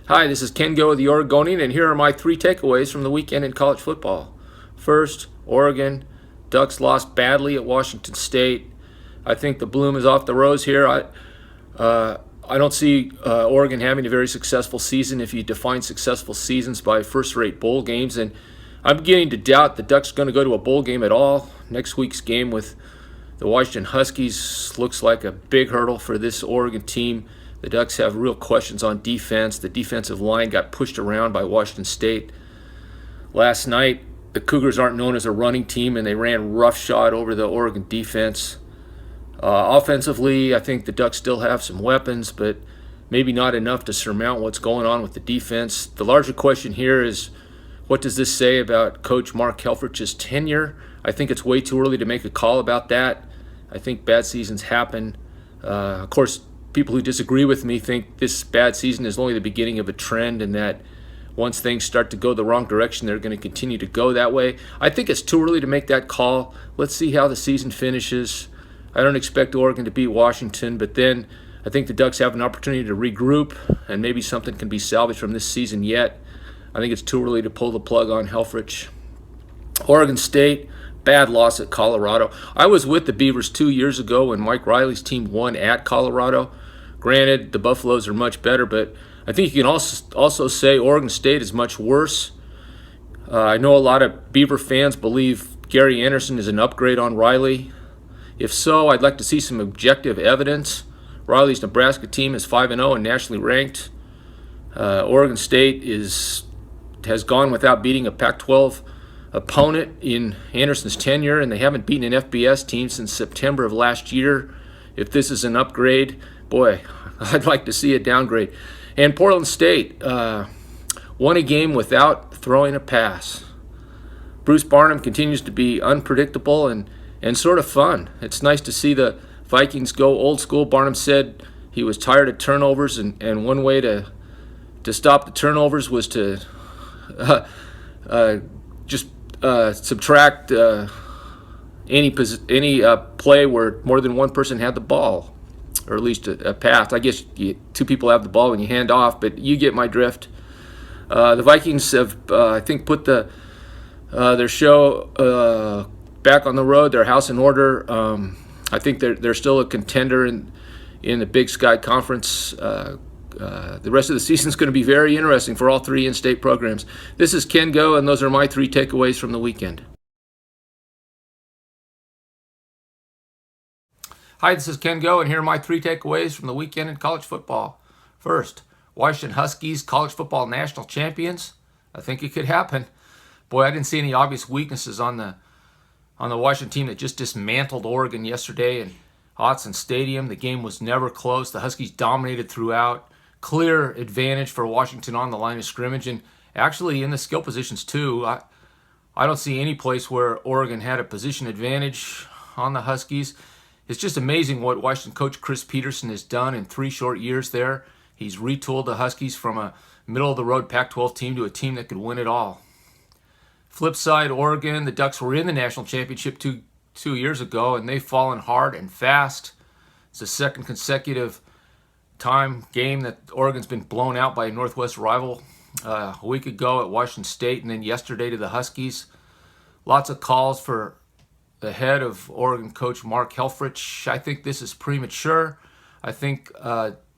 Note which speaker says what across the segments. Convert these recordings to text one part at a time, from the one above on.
Speaker 1: Hi, this is Ken Go of the Oregonian, and here are my three takeaways from the weekend in college football. First, Oregon. Ducks lost badly at Washington State. I think the bloom is off the rose here. I don't see Oregon having a very successful season if you define successful seasons by first-rate bowl games, and I'm beginning to doubt the Ducks are going to go to a bowl game at all. Next week's game with the Washington Huskies looks like a big hurdle for this Oregon team. The Ducks have real questions on defense. The defensive line got pushed around by Washington State last night. The Cougars aren't known as a running team, and they ran roughshod over the Oregon defense. Offensively, I think the Ducks still have some weapons, but maybe not enough to surmount what's going on with the defense. The larger question here is, what does this say about Coach Mark Helfrich's tenure? I think it's way too early to make a call about that. I think bad seasons happen. Of course, people who disagree with me think this bad season is only the beginning of a trend, and that once things start to go the wrong direction, they're going to continue to go that way. I think it's too early to make that call. Let's see how the season finishes. I don't expect Oregon to beat Washington, but then I think the Ducks have an opportunity to regroup, and maybe something can be salvaged from this season yet. I think it's too early to pull the plug on Helfrich. Oregon State, bad loss at Colorado. I was with the Beavers 2 years ago when Mike Riley's team won at Colorado. Granted, the Buffaloes are much better, but I think you can also say Oregon State is much worse. I know a lot of Beaver fans believe Gary Anderson is an upgrade on Riley. If so, I'd like to see some objective evidence. Riley's Nebraska team is 5-0 and nationally ranked. Oregon State has gone without beating a Pac-12 opponent in Anderson's tenure, and they haven't beaten an FBS team since September of last year. If this is an upgrade, boy, I'd like to see a downgrade. And Portland State won a game without throwing a pass. Bruce Barnum continues to be unpredictable and sort of fun. It's nice to see the Vikings go old school. Barnum said he was tired of turnovers, and one way to stop the turnovers was to just subtract any play where more than one person had the ball, or at least a pass. I guess two people have the ball when you hand off, but you get my drift. The Vikings have, I think, put their show back on the road, their house in order. I think they're still a contender in the Big Sky Conference. The rest of the season is going to be very interesting for all three in-state programs. This is Ken Go, and those are my three takeaways from the weekend. Hi, this is Ken Go, and here are my three takeaways from the weekend in college football. First, Washington Huskies, college football national champions. I think it could happen. Boy, I didn't see any obvious weaknesses on the Washington team that just dismantled Oregon yesterday in Autzen Stadium. The game was never close. The Huskies dominated throughout. Clear advantage for Washington on the line of scrimmage, and actually in the skill positions too. I don't see any place where Oregon had a position advantage on the Huskies. It's just amazing what Washington coach Chris Peterson has done in 3 short years there. He's retooled the Huskies from a middle-of-the-road Pac-12 team to a team that could win it all. Flip side, Oregon, the Ducks were in the national championship two years ago, and they've fallen hard and fast. It's the second consecutive game that Oregon's been blown out by a Northwest rival. A week ago at Washington State, and then yesterday to the Huskies. Lots of calls for the head of Oregon coach Mark Helfrich. I think this is premature. I think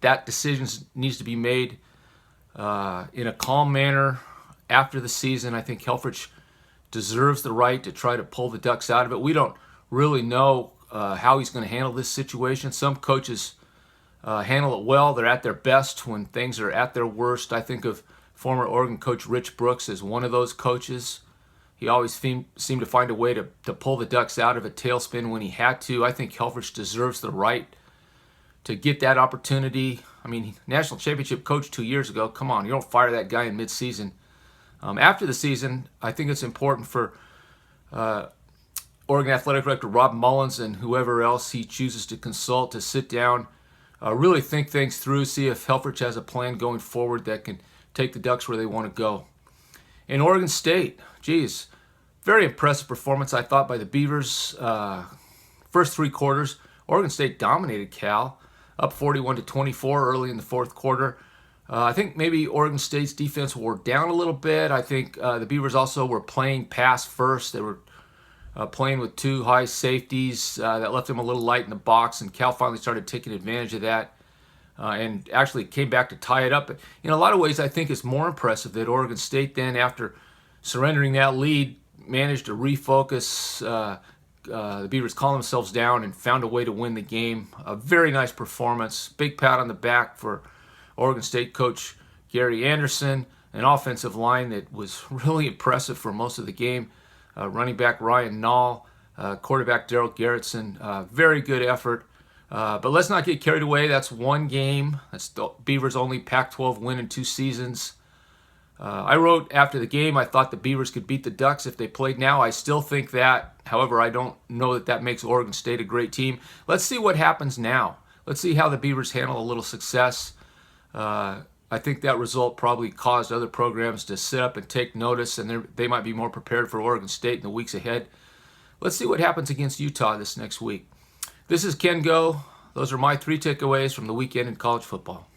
Speaker 1: that decision needs to be made in a calm manner after the season. I think Helfrich deserves the right to try to pull the Ducks out of it. We don't really know how he's going to handle this situation. Some coaches handle it well. They're at their best when things are at their worst. I think of former Oregon coach Rich Brooks as one of those coaches. He always seemed to find a way to pull the Ducks out of a tailspin when he had to. I think Helfrich deserves the right to get that opportunity. I mean, national championship coach 2 years ago. Come on, you don't fire that guy in midseason. After the season, I think it's important for Oregon Athletic Director Rob Mullins and whoever else he chooses to consult to sit down, really think things through, see if Helfrich has a plan going forward that can take the Ducks where they want to go. In Oregon State, geez, very impressive performance, I thought, by the Beavers. First 3 quarters, Oregon State dominated Cal, up 41-24 early in the fourth quarter. I think maybe Oregon State's defense wore down a little bit. I think the Beavers also were playing pass first. They were playing with two high safeties that left them a little light in the box, and Cal finally started taking advantage of that and actually came back to tie it up. But in a lot of ways, I think it's more impressive that Oregon State then, after surrendering that lead, managed to refocus. The Beavers calmed themselves down and found a way to win the game. A very nice performance. Big pat on the back for Oregon State coach Gary Anderson, an offensive line that was really impressive for most of the game. Running back Ryan Nall, quarterback Darrell Garrettson, very good effort. But let's not get carried away. That's one game. That's the Beavers' only Pac-12 win in 2 seasons. I wrote after the game, I thought the Beavers could beat the Ducks if they played now. I still think that. However, I don't know that that makes Oregon State a great team. Let's see what happens now. Let's see how the Beavers handle a little success. I think that result probably caused other programs to sit up and take notice, and they might be more prepared for Oregon State in the weeks ahead. Let's see what happens against Utah this next week. This is Ken Go. Those are my 3 takeaways from the weekend in college football.